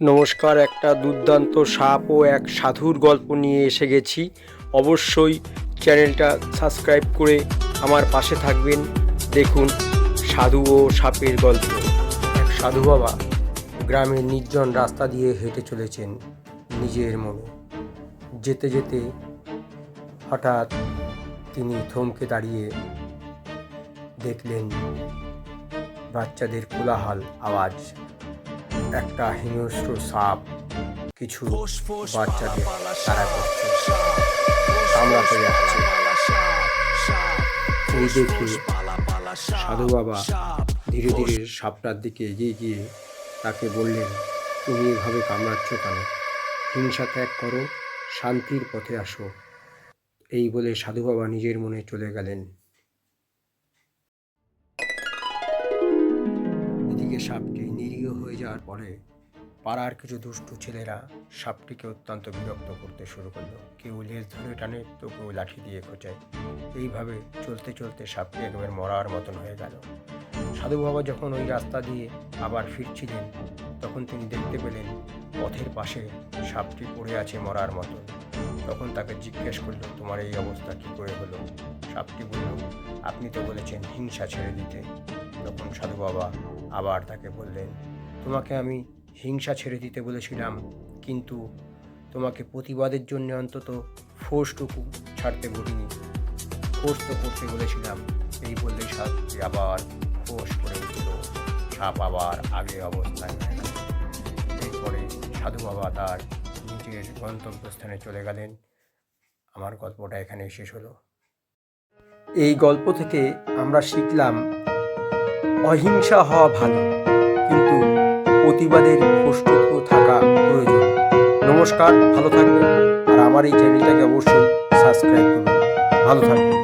নমস্কার, একটা দুর্দান্ত সাপ ও এক সাধুর গল্প নিয়ে এসে গেছি। অবশ্যই চ্যানেলটা সাবস্ক্রাইব করে আমার পাশে থাকবেন। দেখুন সাধু ও সাপের গল্প। এক সাধু বাবা গ্রামের নির্জন রাস্তা দিয়ে হেঁটে চলেছেন নিজের মনে। যেতে যেতে হঠাৎ তিনি থমকে দাঁড়িয়ে দেখলেন বাচ্চাদের কোলাহল আওয়াজ। একটা হিংস্র সাপ কিছু বাচ্চাদের তাড়া করছে, কামড়াতে যাচ্ছে। এই দেখে সাধু বাবা ধীরে ধীরে সাপটার দিকে এগিয়ে গিয়ে তাকে বললেন, তুমি এভাবে কামড়াচ্ছ কেন? হিংসা ত্যাগ করো, শান্তির পথে আসো। এই বলে সাধু বাবা নিজের মনে চলে গেলেন। এদিকে সাপটি নিরীহ হয়ে যাওয়ার পরে পাড়ার কিছু দুষ্টু ছেলেরা সাপটিকে অত্যন্ত বিরক্ত করতে শুরু করলো। কেউ লেজ ধরে টানে, তো কেউ লাঠি দিয়ে খোঁচায়। এইভাবে চলতে চলতে সাপটি একেবারে মরার মতন হয়ে গেল। সাধু বাবা যখন ওই রাস্তা দিয়ে আবার ফিরছিলেন, তখন তিনি দেখতে পেলেন পথের পাশে সাপটি পড়ে আছে মরার মতন। তখন তাকে জিজ্ঞেস করলো, তোমার এই অবস্থা কী করে হলো? সাপটি বলল, আপনি তো বলেছেন হিংসা ছেড়ে দিতে। তখন সাধু বাবা আবার তাকে বললেন, তোমাকে আমি হিংসা ছেড়ে দিতে বলেছিলাম, কিন্তু তোমাকে প্রতিবাদের জন্য অন্তত ফোর্সটুকু ছাড়তে বলিনি। ফোর্স তো করতে বলেছিলাম। এই বললেই সাপটি আবার ফোর্স করে উঠল। সাপ আবার আগের অবস্থায় হয়ে গেল। এরপরে সাধু বাবা তার নিজের গন্তব্যস্থানে চলে গেলেন। আমার গল্পটা এখানেই শেষ হলো। এই গল্প থেকে আমরা শিখলাম অহিংসা হওয়া ভালো, কিন্তু প্রতিবাদের ফোর্সটুকু থাকা প্রয়োজন। নমস্কার, ভালো থাকবেন। আর আমার এই চ্যানেলটাকে অবশ্যই সাবস্ক্রাইব করবেন। ভালো থাকবেন।